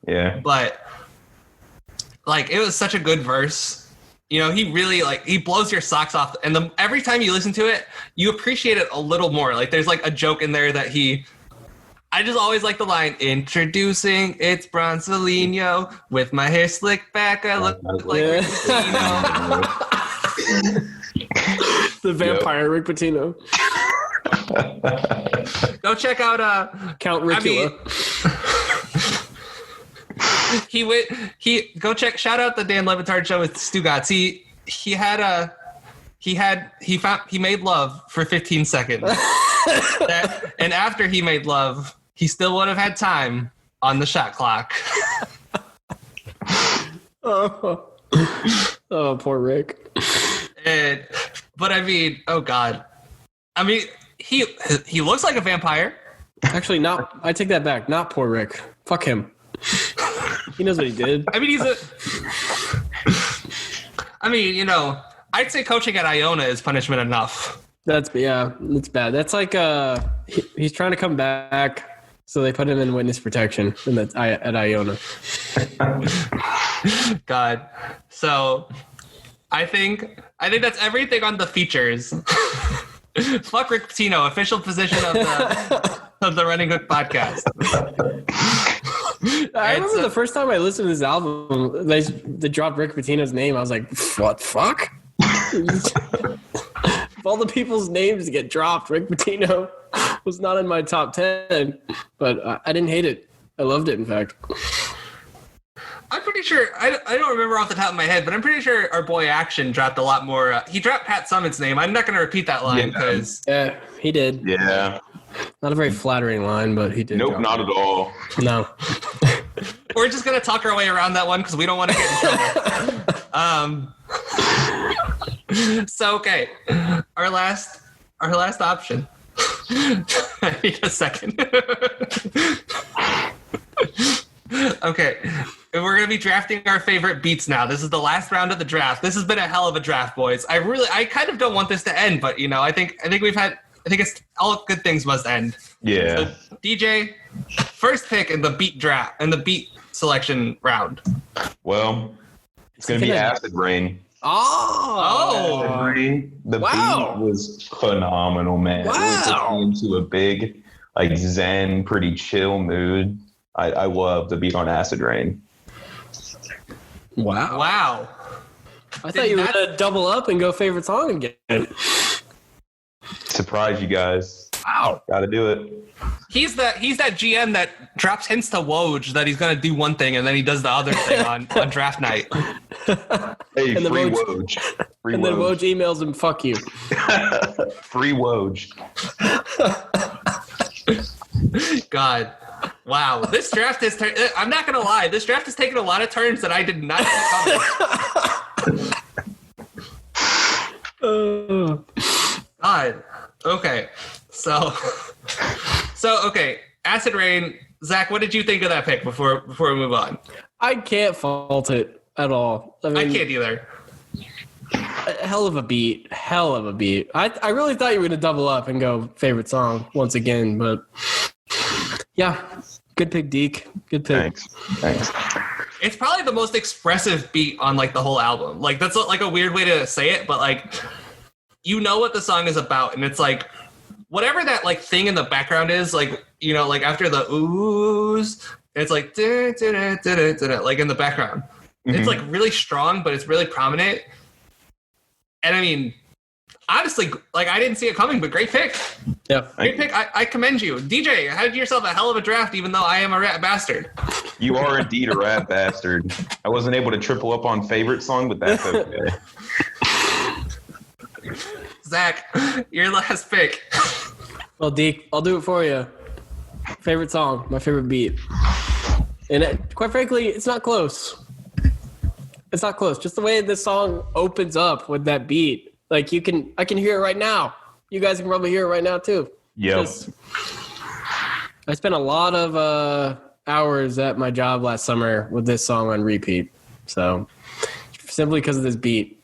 Yeah. But like it was such a good verse. You know, he really like he blows your socks off, and every time you listen to it, you appreciate it a little more. Like there's like a joke in there that I just always like the line, introducing, it's Bronsolino, with my hair slicked back, I look like Rick Pitino. The vampire Rick Pitino. Go check out Count Ricula. Shout out the Dan Levitard show with Stu Gatz. He made love for 15 seconds. And after he made love, he still would have had time on the shot clock. Oh, poor Rick. But I mean, oh God. I mean, he looks like a vampire. Actually, not. I take that back. Not poor Rick. Fuck him. He knows what he did. I mean, you know, I'd say coaching at Iona is punishment enough. That's bad. That's like he's trying to come back, so they put him in witness protection at Iona. God. So I think that's everything on the features. Fuck Rick Pitino, official position of the Running Hook podcast. I remember the first time I listened to this album, they dropped Rick Pitino's name. I was like, what the fuck? Of all the people's names to get dropped, Rick Pitino was not in my top 10. But I didn't hate it. I loved it, in fact. I'm pretty sure, I don't remember off the top of my head, but I'm pretty sure our boy Action dropped a lot more. He dropped Pat Summitt's name. I'm not going to repeat that line because... Yeah, he did. Yeah. Not a very flattering line, but he did. Nope, not at all. No. We're just going to talk our way around that one because we don't want to get in trouble. So, okay. Our last option. I need a second. Okay. We're going to be drafting our favorite beats now. This is the last round of the draft. This has been a hell of a draft, boys. I kind of don't want this to end, but you know, I think it's all good things must end. Yeah. So, DJ, first pick in the beat draft and the beat selection round. Well, it's going to be Acid Rain. Oh. Acid Rain. The Wow. beat was phenomenal, man. Wow. It took me into a big, like zen, pretty chill mood. I love the beat on Acid Rain. Wow. I thought you were going to double up and go favorite song again. Surprise you guys. Wow. Gotta do it. He's that GM that drops hints to Woj that he's going to do one thing and then he does the other thing on draft night. Hey, And free then Woj. Free And then Woj. Woj emails him, fuck you. Free Woj. God. Wow. This draft is... I'm not going to lie. This draft has taken a lot of turns that I did not see coming. God. Okay. So, okay. Acid Rain. Zach, what did you think of that pick before we move on? I can't fault it at all. I mean, I can't either. Hell of a beat. I really thought you were going to double up and go favorite song once again, but yeah, good pick, Deak. Good pick. Thanks. It's probably the most expressive beat on like the whole album. Like that's like a weird way to say it, but like you know what the song is about, and it's like whatever that like thing in the background is, like you know, like after the oohs, it's like like in the background. Mm-hmm. It's like really strong, but it's really prominent. And I mean, honestly, like I didn't see it coming, but great pick. Yeah, great pick. I commend you, DJ. Had yourself a hell of a draft, even though I am a rat bastard. You are indeed a rat bastard. I wasn't able to triple up on favorite song, but that's okay. Zach, your last pick. Well, Deak, I'll do it for you. Favorite song, my favorite beat. And quite frankly, it's not close. It's not close. Just the way this song opens up with that beat. Like I can hear it right now. You guys can probably hear it right now too. Yeah. I spent a lot of hours at my job last summer with this song on repeat. So simply because of this beat.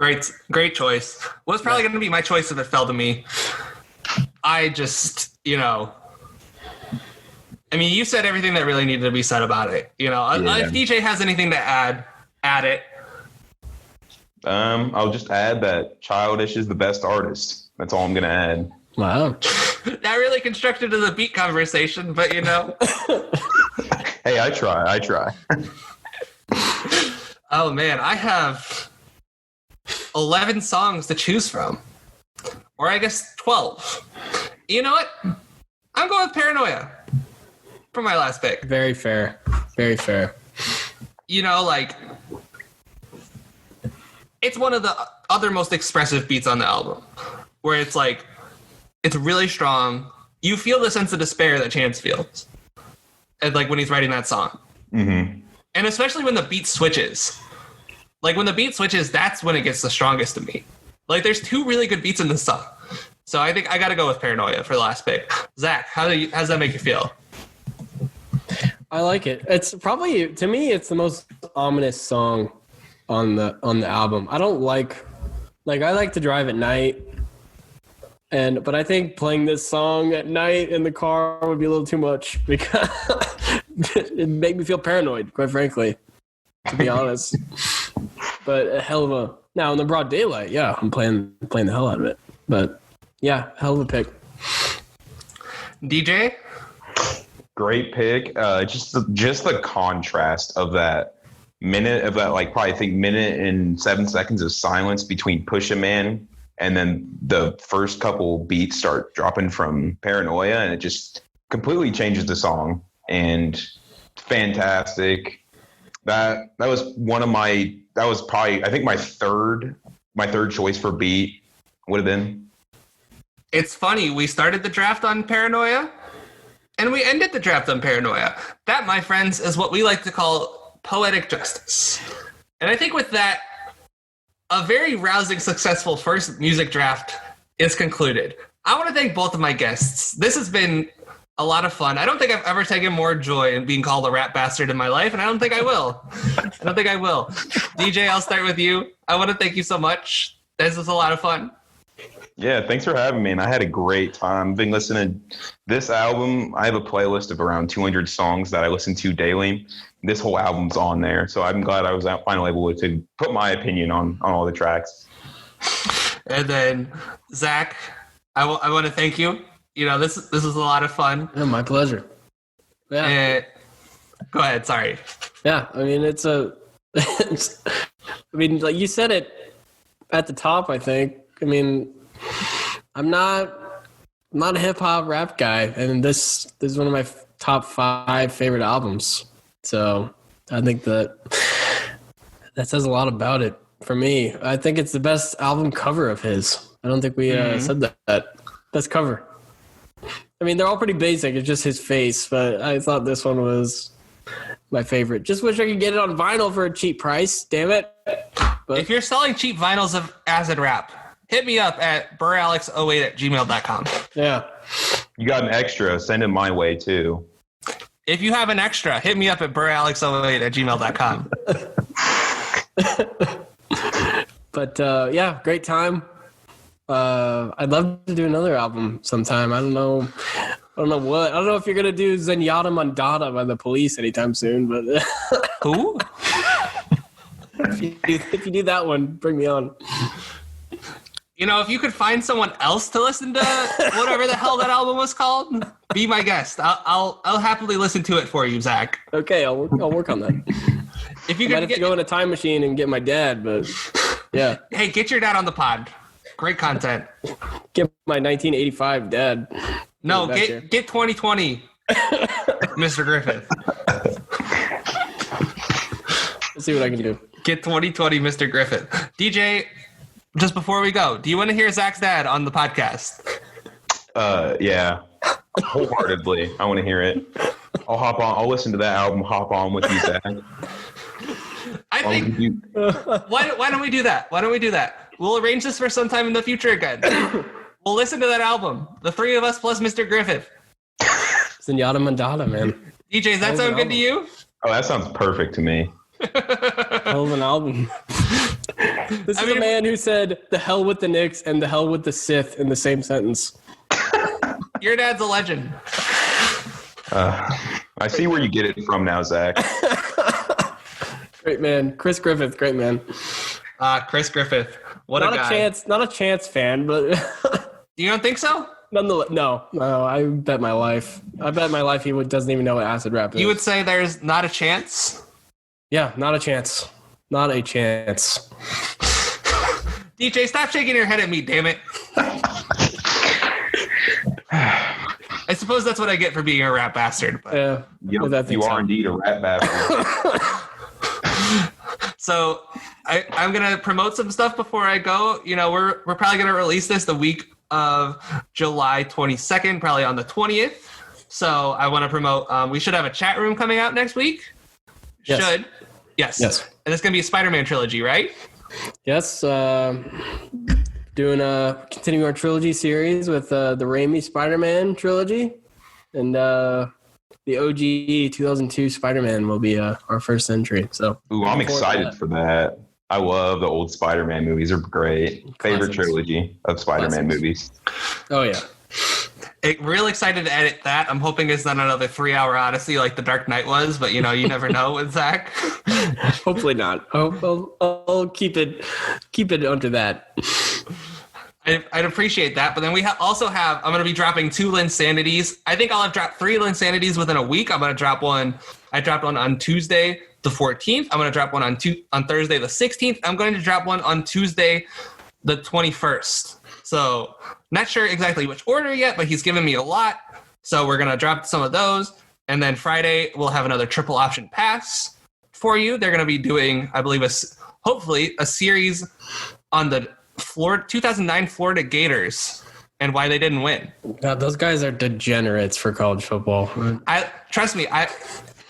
Great choice. Was probably going to be my choice if it fell to me. I just, I mean, you said everything that really needed to be said about it. If DJ has anything to add it. I'll just add that Childish is the best artist. That's all I'm going to add. Wow. Not really constructed to the beat conversation, but Hey, I try. Oh man, I have 11 songs to choose from. Or I guess 12. You know what? I'm going with Paranoia for my last pick. Very fair. Very fair. It's one of the other most expressive beats on the album, where it's like, it's really strong. You feel the sense of despair that Chance feels, and like when he's writing that song. Mm-hmm. And especially when the beat switches. Like when the beat switches, that's when it gets the strongest to me. Like there's 2 really good beats in this song. So I think I got to go with Paranoia for the last pick. Zach, how's that make you feel? I like it. It's probably, to me, it's the most ominous song on the album. I don't like I like to drive at night. But I think playing this song at night in the car would be a little too much because it made me feel paranoid, quite frankly, to be honest. But a hell of a, now in the broad daylight, yeah, I'm playing the hell out of it. But yeah, hell of a pick. DJ? Great pick. Just the contrast of that minute of that, like probably I think minute and 7 seconds of silence between Push a Man. And then the first couple beats start dropping from Paranoia, and it just completely changes the song. And fantastic. That was probably, I think my third choice for beat would have been. It's funny. We started the draft on Paranoia, and we ended the draft on Paranoia. That, my friends, is what we like to call poetic justice. And I think with that, a very rousing, successful first music draft is concluded. I want to thank both of my guests. This has been a lot of fun. I don't think I've ever taken more joy in being called a rap bastard in my life, and I don't think I will. DJ, I'll start with you. I want to thank you so much. This was a lot of fun. Yeah, thanks for having me, and I had a great time. I've been listening to this album. I have a playlist of around 200 songs that I listen to daily. This whole album's on there, so I'm glad I was finally able to put my opinion on all the tracks. And then, Zach, I want to thank you. This was a lot of fun. Yeah, my pleasure. Yeah. Go ahead. Sorry. Yeah, I mean, like you said it at the top, I think. I mean, I'm not a hip hop rap guy, and this is one of my top 5 favorite albums. So I think that says a lot about it for me. I think it's the best album cover of his. I don't think we said that. Best cover. I mean, they're all pretty basic. It's just his face, but I thought this one was my favorite. Just wish I could get it on vinyl for a cheap price. Damn it. But if you're selling cheap vinyls of acid rap, hit me up at burralex08@gmail.com. Yeah. You got an extra, send it my way too. If you have an extra, hit me up at burralex08@gmail.com. But yeah, great time. I'd love to do another album sometime. I don't know what. I don't know if you're gonna do Zenyatta Mandata by the Police anytime soon, but who? if you do that one, bring me on. If you could find someone else to listen to whatever the hell that album was called, be my guest. I'll happily listen to it for you, Zach. Okay, I'll work on that. If you might have to go in a time machine and get my dad, but yeah. Hey, get your dad on the pod. Great content. Get my 1985 dad. No, get 2020, Mr. Griffith. Let's see what I can do. Get 2020, Mr. Griffith. DJ, just before we go, do you want to hear Zach's dad on the podcast? Yeah, wholeheartedly. I want to hear it. I'll hop on. I'll listen to that album. Hop on with you, Zach. I think. Why don't we do that? We'll arrange this for sometime in the future again. We'll listen to that album. The 3 of us plus Mr. Griffith. Zenyatta Mandata, man. DJ, does that sound good to you? Oh, that sounds perfect to me. Hell of an album. This is a man who said the hell with the Knicks and the hell with the Sith in the same sentence. Your dad's a legend. I see where you get it from now, Zach. Great man. Chris Griffith, great man. Chris Griffith. What not a guy. Not a chance fan, but You don't think so? nonetheless, no. I bet my life. He doesn't even know what acid rap is. You would say there's not a chance? Yeah, not a chance. Not a chance. DJ, stop shaking your head at me, damn it. I suppose that's what I get for being a rap bastard. But. Yeah, you are indeed a rap bastard. So I'm going to promote some stuff before I go. You know, we're probably going to release this the week of July 22nd, probably on the 20th. So I want to promote, we should have a chat room coming out next week. Yes. Should. Yes. And it's going to be a Spider-Man trilogy, right? Yes. Continuing our trilogy series with the Raimi Spider-Man trilogy. And the OG 2002 Spider-Man will be our first entry. So, I'm excited for that. I love the old Spider-Man movies. They're great. Favorite trilogy of Spider-Man movies. Oh, yeah. Real excited to edit that. I'm hoping it's not another 3-hour odyssey like The Dark Knight was, but you never know with Zach. Hopefully not. I'll keep it under that. I'd appreciate that. But then we also have, I'm going to be dropping 2 Linsanities. I think I'll have dropped 3 Linsanities within a week. I'm going to drop one. I dropped one on Tuesday, the 14th. I'm going to drop one on Thursday, the 16th. I'm going to drop one on Tuesday, the 21st. So not sure exactly which order yet, but he's given me a lot. So we're going to drop some of those. And then Friday, we'll have another triple option pass for you. They're going to be doing, I believe, hopefully a series on the 2009 Florida Gators and why they didn't win. God, those guys are degenerates for college football. Trust me,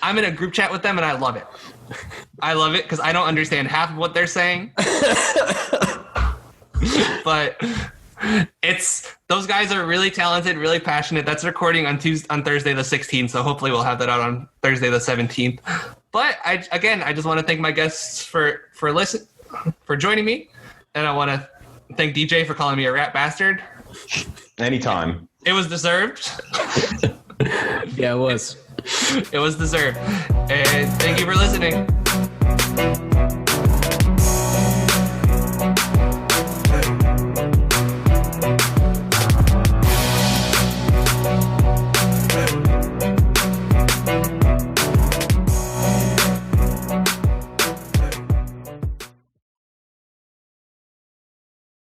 I'm in a group chat with them and I love it. I love it because I don't understand half of what they're saying. But those guys are really talented, really passionate. That's recording on Thursday the 16th, so hopefully we'll have that out on Thursday the 17th. But I just want to thank my guests for joining me, and I want to thank DJ for calling me a rat bastard. Anytime. It was deserved. Yeah, it was. It was deserved. And thank you for listening.